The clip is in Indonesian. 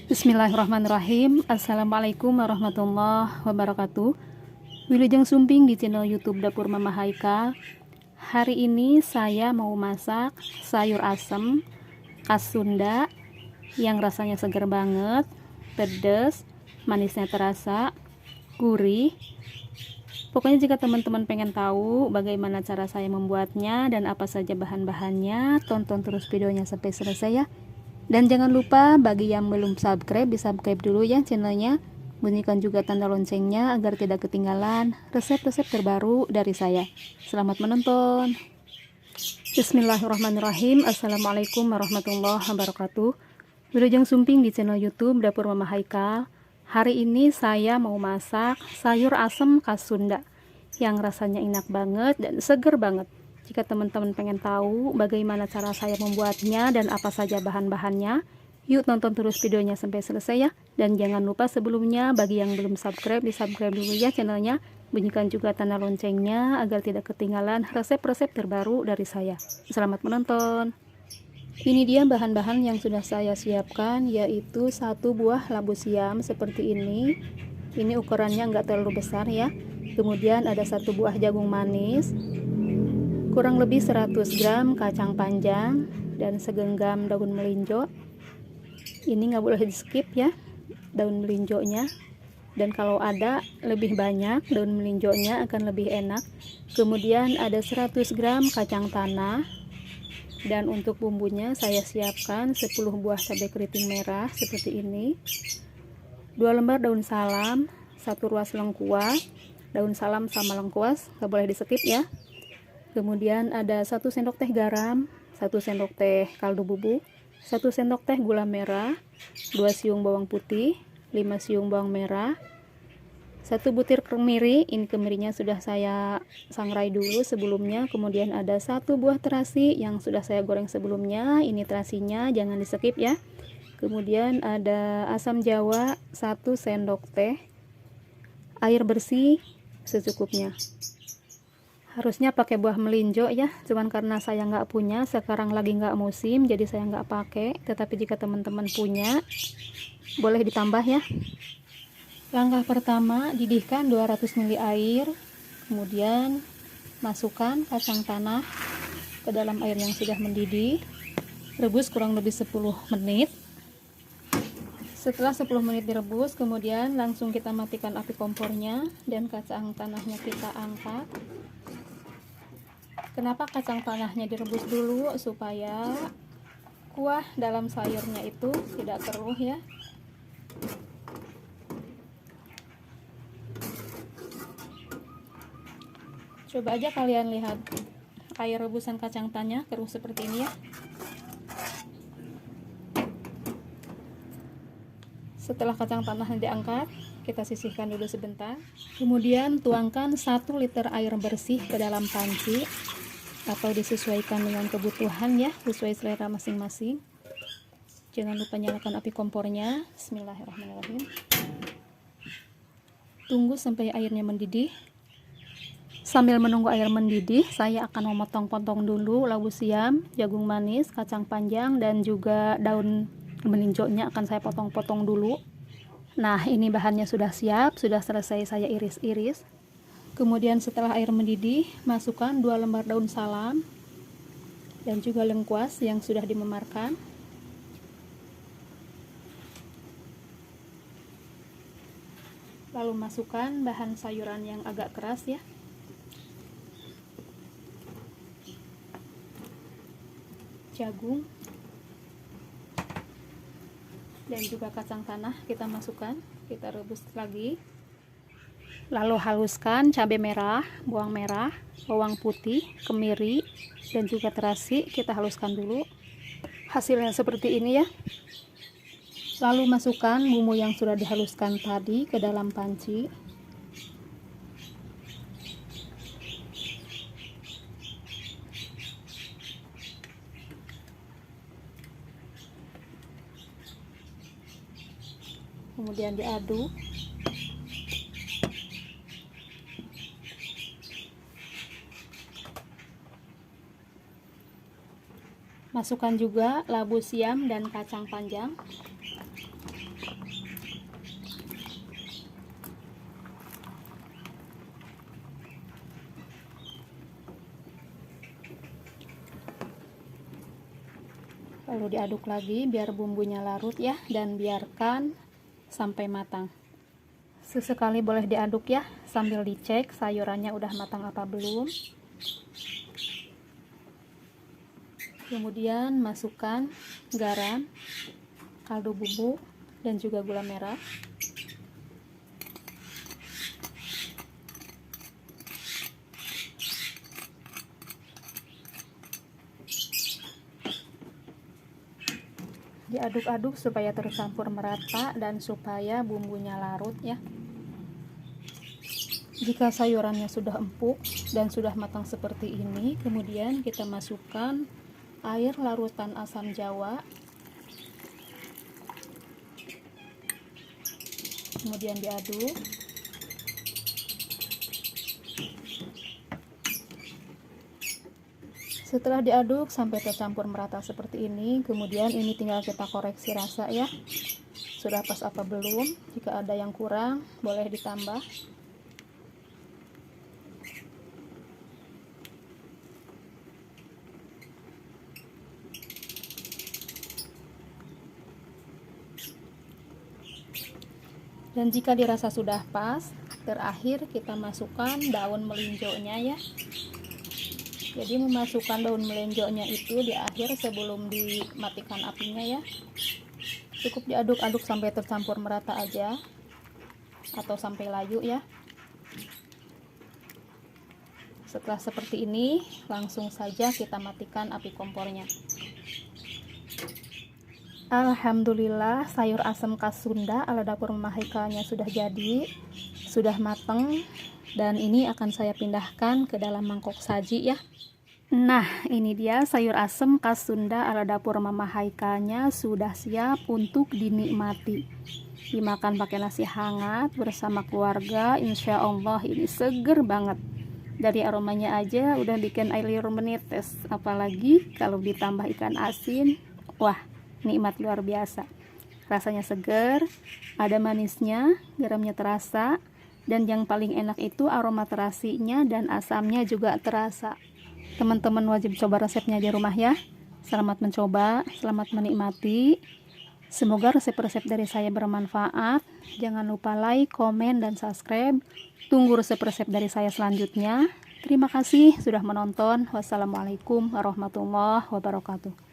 Bismillahirrahmanirrahim. Assalamualaikum warahmatullahi wabarakatuh. Wilujeng Sumping di channel YouTube Dapur Mama Haikal. Hari ini saya mau masak sayur asem khas Sunda yang rasanya segar banget, pedas, manisnya terasa, gurih. Pokoknya jika teman-teman pengen tahu bagaimana cara saya membuatnya dan apa saja bahan-bahannya, tonton terus videonya sampai selesai ya. Dan jangan lupa bagi yang belum subscribe, di subscribe dulu ya channelnya. Bunyikan juga tanda loncengnya agar tidak ketinggalan resep-resep terbaru dari saya. Selamat menonton. Bismillahirrahmanirrahim. Assalamualaikum warahmatullahi wabarakatuh. Wilujeng Sumping di channel YouTube Dapur Mama Haikal. Hari ini saya mau masak sayur asem khas Sunda yang rasanya enak banget dan seger banget. Jika teman-teman pengen tahu bagaimana cara saya membuatnya dan apa saja bahan-bahannya, yuk tonton terus videonya sampai selesai ya. Dan jangan lupa sebelumnya bagi yang belum subscribe, di subscribe dulu ya channelnya. Bunyikan juga tanda loncengnya agar tidak ketinggalan resep-resep terbaru dari saya. Selamat menonton. Ini dia bahan-bahan yang sudah saya siapkan, yaitu 1 buah labu siam seperti ini. Ini ukurannya enggak terlalu besar ya. Kemudian ada 1 buah jagung manis, kurang lebih 100 gram kacang panjang, dan segenggam daun melinjo. Ini nggak boleh di skip ya daun melinjonya, dan kalau ada lebih banyak daun melinjonya akan lebih enak. Kemudian ada 100 gram kacang tanah, dan untuk bumbunya saya siapkan 10 buah cabai keriting merah seperti ini, 2 lembar daun salam, 1 ruas lengkuas. Daun salam sama lengkuas nggak boleh di skip ya. Kemudian ada 1 sendok teh garam, 1 sendok teh kaldu bubuk, 1 sendok teh gula merah, 2 siung bawang putih, 5 siung bawang merah, 1 butir kemiri. Ini kemirinya sudah saya sangrai dulu sebelumnya. Kemudian ada 1 buah terasi yang sudah saya goreng sebelumnya. Ini terasinya jangan di skip ya. Kemudian ada asam jawa 1 sendok teh, air bersih secukupnya. Harusnya pakai buah melinjo ya, cuman karena saya nggak punya, sekarang lagi nggak musim, jadi saya nggak pakai. Tetapi jika teman-teman punya, boleh ditambah ya. Langkah pertama, didihkan 200 ml air, kemudian masukkan kacang tanah ke dalam air yang sudah mendidih, rebus kurang lebih 10 menit. Setelah 10 menit direbus, kemudian langsung kita matikan api kompornya dan kacang tanahnya kita angkat. Kenapa kacang tanahnya direbus dulu? Supaya kuah dalam sayurnya itu tidak keruh ya. Coba aja kalian lihat air rebusan kacang tanah keruh seperti ini ya. Setelah kacang tanahnya diangkat, kita sisihkan dulu sebentar. Kemudian tuangkan 1 liter air bersih ke dalam panci, atau disesuaikan dengan kebutuhan ya, sesuai selera masing-masing. Jangan lupa nyalakan api kompornya. Bismillahirrahmanirrahim. Tunggu sampai airnya mendidih. Sambil menunggu air mendidih, saya akan memotong-potong dulu labu siam, jagung manis, kacang panjang, dan juga daun melinjonya akan saya potong-potong dulu. Nah, ini bahannya sudah siap, sudah selesai saya iris-iris. Kemudian setelah air mendidih, masukkan 2 lembar daun salam dan juga lengkuas yang sudah dimemarkan. Lalu masukkan bahan sayuran yang agak keras ya. Jagung dan juga kacang tanah kita masukkan, kita rebus lagi. Lalu haluskan cabai merah, bawang merah, bawang putih, kemiri, dan juga terasi. Kita haluskan dulu. Hasilnya seperti ini ya. Lalu masukkan bumbu yang sudah dihaluskan tadi ke dalam panci. Kemudian diaduk. Masukkan juga labu siam dan kacang panjang. Lalu diaduk lagi biar bumbunya larut ya, dan biarkan sampai matang. Sesekali boleh diaduk ya, sambil dicek sayurannya udah matang apa belum. Kemudian masukkan garam, kaldu bubuk, dan juga gula merah. Diaduk-aduk supaya tercampur merata dan supaya bumbunya larut ya. Jika sayurannya sudah empuk dan sudah matang seperti ini, kemudian kita masukkan air larutan asam jawa, kemudian diaduk. Setelah diaduk sampai tercampur merata seperti ini, kemudian ini tinggal kita koreksi rasa ya, sudah pas apa belum. Jika ada yang kurang boleh ditambah. Dan jika dirasa sudah pas, terakhir kita masukkan daun melinjonya ya. Jadi memasukkan daun melinjonya itu di akhir sebelum dimatikan apinya ya. Cukup diaduk-aduk sampai tercampur merata aja, atau sampai layu ya. Setelah seperti ini, langsung saja kita matikan api kompornya. Alhamdulillah, sayur asam khas Sunda ala dapur Mama Haikalnya sudah jadi, sudah matang, dan ini akan saya pindahkan ke dalam mangkok saji ya. Nah, ini dia sayur asam khas Sunda ala dapur Mama Haikalnya sudah siap untuk dinikmati. Dimakan pakai nasi hangat bersama keluarga, insya Allah ini seger banget. Dari aromanya aja udah bikin air liur menetes, apalagi kalau ditambah ikan asin, wah nikmat luar biasa. Rasanya seger, ada manisnya, garamnya terasa, dan yang paling enak itu aroma terasinya dan asamnya juga terasa. Teman-teman wajib coba resepnya di rumah ya. Selamat mencoba, selamat menikmati. Semoga resep-resep dari saya bermanfaat. Jangan lupa like, komen, dan subscribe. Tunggu resep-resep dari saya selanjutnya. Terima kasih sudah menonton. Wassalamualaikum warahmatullahi wabarakatuh.